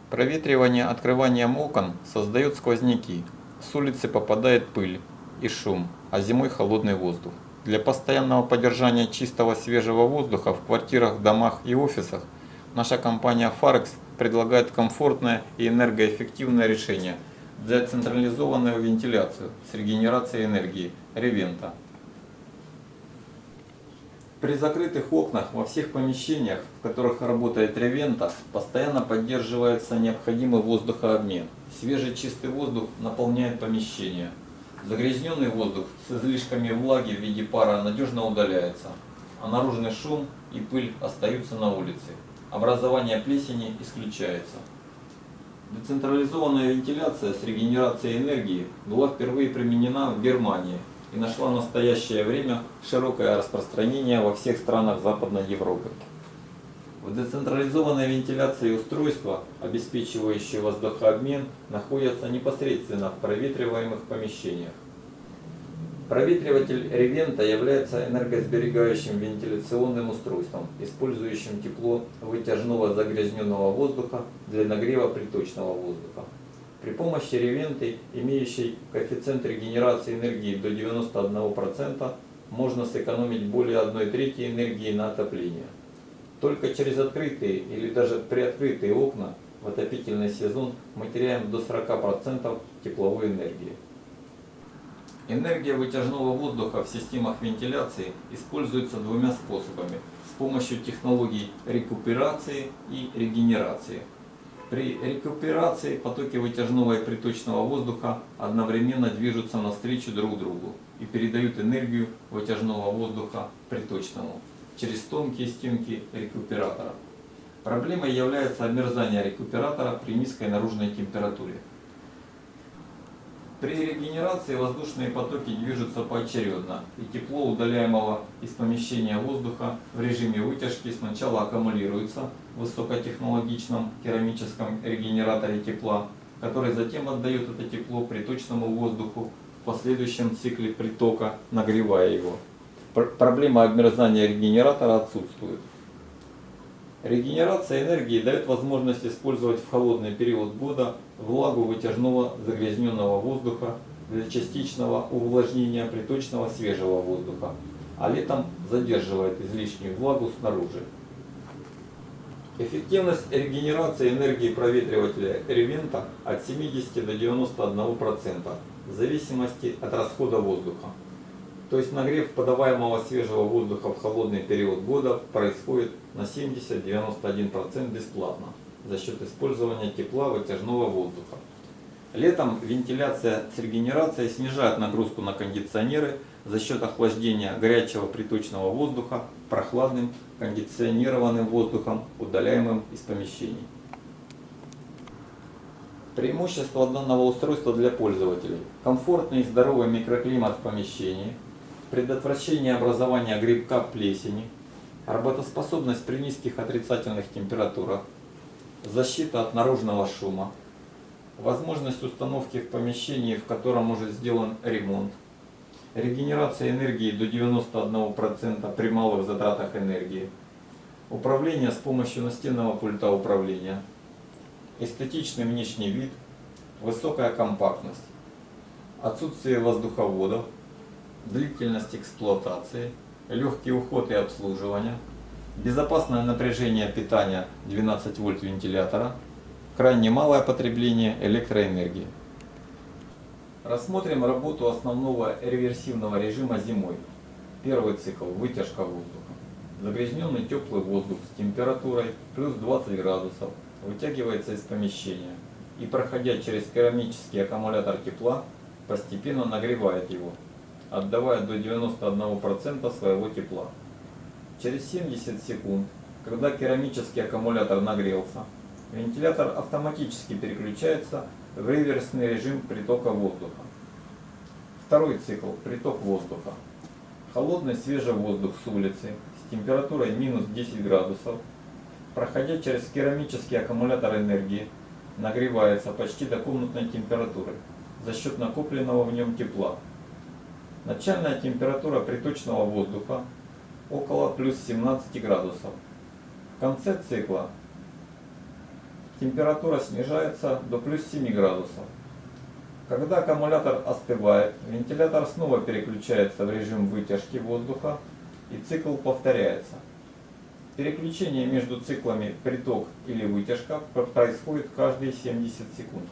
Проветривание открыванием окон создает сквозняки. С улицы попадает пыль и шум, а зимой холодный воздух. Для постоянного поддержания чистого свежего воздуха в квартирах, домах и офисах наша компания Farex предлагает комфортное и энергоэффективное решение для централизованную вентиляцию с регенерацией энергии Reventa. При закрытых окнах во всех помещениях, в которых работает Reventa, постоянно поддерживается необходимый воздухообмен. Свежий чистый воздух наполняет помещение. Загрязненный воздух с излишками влаги в виде пара надежно удаляется, а наружный шум и пыль остаются на улице. Образование плесени исключается. Децентрализованная вентиляция с регенерацией энергии была впервые применена в Германии и нашла в настоящее время широкое распространение во всех странах Западной Европы. В децентрализованной вентиляции устройства, обеспечивающие воздухообмен, находятся непосредственно в проветриваемых помещениях. Проветриватель Reventa является энергосберегающим вентиляционным устройством, использующим тепло вытяжного загрязненного воздуха для нагрева приточного воздуха. При помощи Reventa, имеющей коэффициент регенерации энергии до 91%, можно сэкономить более 1/3 энергии на отопление. Только через открытые или даже приоткрытые окна в отопительный сезон мы теряем до 40% тепловой энергии. Энергия вытяжного воздуха в системах вентиляции используется двумя способами – с помощью технологий рекуперации и регенерации. При рекуперации потоки вытяжного и приточного воздуха одновременно движутся навстречу друг другу и передают энергию вытяжного воздуха приточному через тонкие стенки рекуператора. Проблемой является обмерзание рекуператора при низкой наружной температуре. При регенерации воздушные потоки движутся поочередно, и тепло удаляемого из помещения воздуха в режиме вытяжки сначала аккумулируется в высокотехнологичном керамическом регенераторе тепла, который затем отдает это тепло приточному воздуху в последующем цикле притока, нагревая его. Проблема обмерзания регенератора отсутствует. Регенерация энергии дает возможность использовать в холодный период года влагу вытяжного загрязненного воздуха для частичного увлажнения приточного свежего воздуха, а летом задерживает излишнюю влагу снаружи. Эффективность регенерации энергии проветривателя Reventa от 70 до 91% в зависимости от расхода воздуха. То есть нагрев подаваемого свежего воздуха в холодный период года происходит на 70-91% бесплатно за счет использования тепла вытяжного воздуха. Летом вентиляция с регенерацией снижает нагрузку на кондиционеры за счет охлаждения горячего приточного воздуха прохладным кондиционированным воздухом, удаляемым из помещений. Преимущество данного устройства для пользователей: комфортный и здоровый микроклимат в помещении, предотвращение образования грибка плесени, работоспособность при низких отрицательных температурах, защита от наружного шума, возможность установки в помещении, в котором уже сделан ремонт, регенерация энергии до 91% при малых затратах энергии, управление с помощью настенного пульта управления, эстетичный внешний вид, высокая компактность, отсутствие воздуховодов, длительность эксплуатации, легкий уход и обслуживание, безопасное напряжение питания 12 вольт вентилятора, крайне малое потребление электроэнергии. Рассмотрим работу основного реверсивного режима зимой. Первый цикл – вытяжка воздуха. Загрязненный теплый воздух с температурой плюс 20 градусов вытягивается из помещения и, проходя через керамический аккумулятор тепла, постепенно нагревает его, отдавая до 91% своего тепла. Через 70 секунд, когда керамический аккумулятор нагрелся, вентилятор автоматически переключается в реверсный режим притока воздуха. Второй цикл – приток воздуха. Холодный свежий воздух с улицы с температурой минус 10 градусов, проходя через керамический аккумулятор энергии, нагревается почти до комнатной температуры за счет накопленного в нем тепла. Начальная температура приточного воздуха около плюс 17 градусов. В конце цикла температура снижается до плюс 7 градусов. Когда аккумулятор остывает, вентилятор снова переключается в режим вытяжки воздуха и цикл повторяется. Переключение между циклами приток или вытяжка происходит каждые 70 секунд.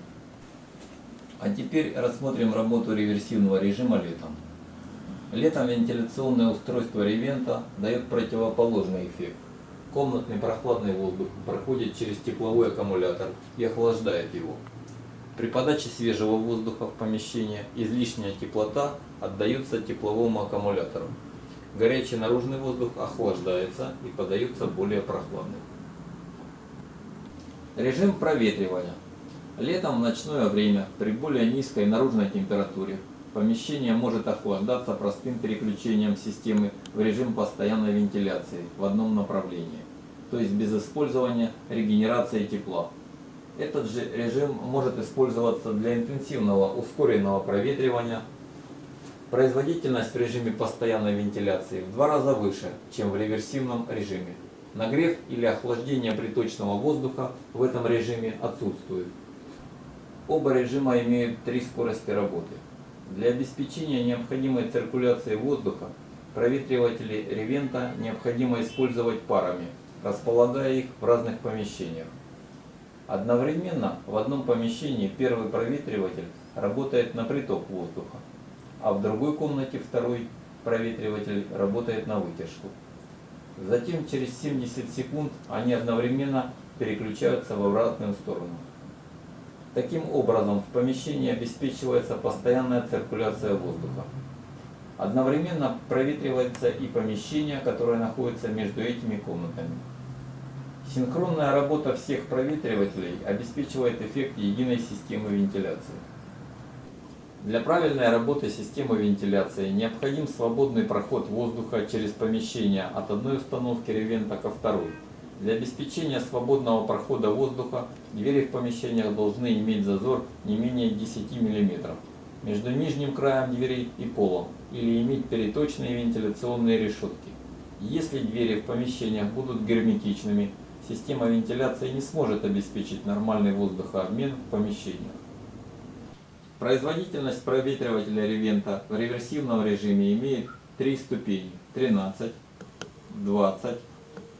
А теперь рассмотрим работу реверсивного режима летом. Летом вентиляционное устройство ревента дает противоположный эффект. Комнатный прохладный воздух проходит через тепловой аккумулятор и охлаждает его. При подаче свежего воздуха в помещение излишняя теплота отдается тепловому аккумулятору. Горячий наружный воздух охлаждается и подается более прохладный. Режим проветривания. Летом в ночное время при более низкой наружной температуре помещение может охлаждаться простым переключением системы в режим постоянной вентиляции в одном направлении, то есть без использования регенерации тепла. Этот же режим может использоваться для интенсивного ускоренного проветривания. Производительность в режиме постоянной вентиляции в 2 раза выше, чем в реверсивном режиме. Нагрев или охлаждение приточного воздуха в этом режиме отсутствует. Оба режима имеют 3 скорости работы. Для обеспечения необходимой циркуляции воздуха проветриватели ревента необходимо использовать парами, располагая их в разных помещениях. Одновременно в одном помещении первый проветриватель работает на приток воздуха, а в другой комнате второй проветриватель работает на вытяжку. Затем через 70 секунд они одновременно переключаются в обратную сторону. Таким образом в помещении обеспечивается постоянная циркуляция воздуха. Одновременно проветривается и помещение, которое находится между этими комнатами. Синхронная работа всех проветривателей обеспечивает эффект единой системы вентиляции. Для правильной работы системы вентиляции необходим свободный проход воздуха через помещение от одной установки ревента ко второй. Для обеспечения свободного прохода воздуха двери в помещениях должны иметь зазор не менее 10 мм между нижним краем дверей и полом или иметь переточные вентиляционные решетки. Если двери в помещениях будут герметичными, система вентиляции не сможет обеспечить нормальный воздухообмен в помещениях. Производительность проветривателя ревента в реверсивном режиме имеет 3 ступени – 13, 20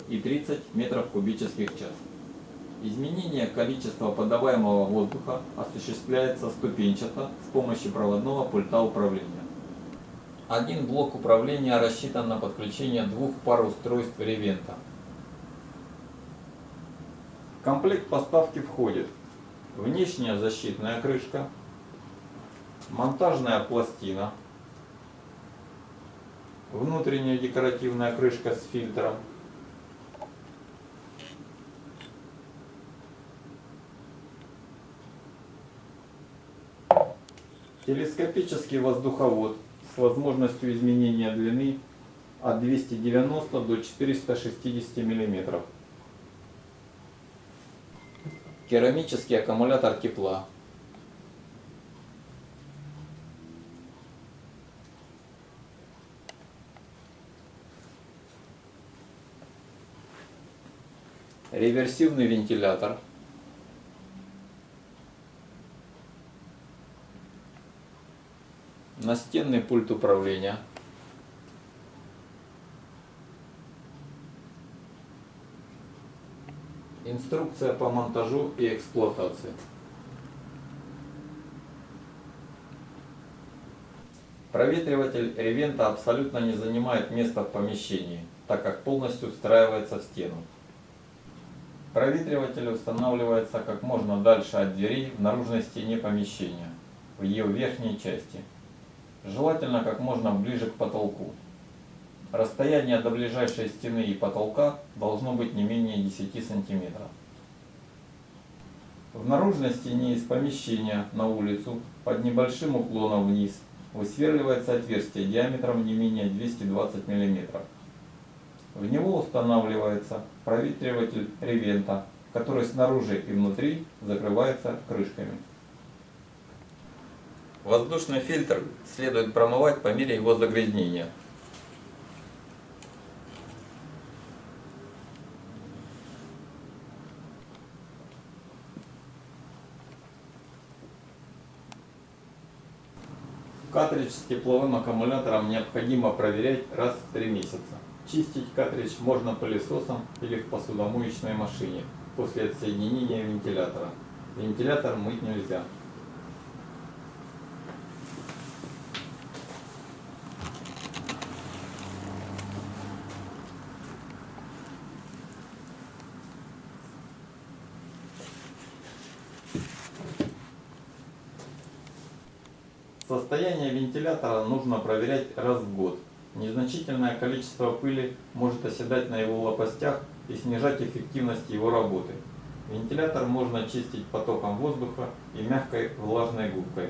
и 30 метров кубических в час. Изменение количества подаваемого воздуха осуществляется ступенчато с помощью проводного пульта управления. Один блок управления рассчитан на подключение 2 пар устройств ревента. В комплект поставки входит внешняя защитная крышка, монтажная пластина, внутренняя декоративная крышка с фильтром, телескопический воздуховод с возможностью изменения длины от 290 до 460 мм, керамический аккумулятор тепла, реверсивный вентилятор, настенный пульт управления, инструкция по монтажу и эксплуатации. Проветриватель ревента абсолютно не занимает места в помещении, так как полностью встраивается в стену. Проветриватель устанавливается как можно дальше от дверей в наружной стене помещения, в ее верхней части. Желательно как можно ближе к потолку. Расстояние до ближайшей стены и потолка должно быть не менее 10 см. В наружной стене из помещения на улицу под небольшим уклоном вниз высверливается отверстие диаметром не менее 220 мм. В него устанавливается проветриватель ревента, который снаружи и внутри закрывается крышками. Воздушный фильтр следует промывать по мере его загрязнения. Картридж с тепловым аккумулятором необходимо проверять раз в 3 месяца. Чистить картридж можно пылесосом или в посудомоечной машине после отсоединения вентилятора. Вентилятор мыть нельзя. Состояние вентилятора нужно проверять раз в год. Незначительное количество пыли может оседать на его лопастях и снижать эффективность его работы. Вентилятор можно чистить потоком воздуха и мягкой влажной губкой.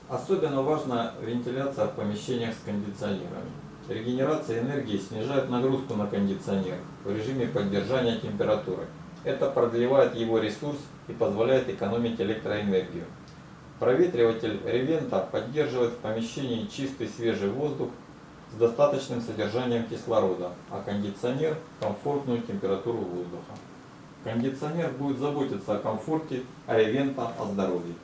Особенно важна вентиляция в помещениях с кондиционерами. Регенерация энергии снижает нагрузку на кондиционер в режиме поддержания температуры. Это продлевает его ресурс и позволяет экономить электроэнергию. Проветриватель Reventa поддерживает в помещении чистый свежий воздух с достаточным содержанием кислорода, а кондиционер – комфортную температуру воздуха. Кондиционер будет заботиться о комфорте, а Reventa – о здоровье.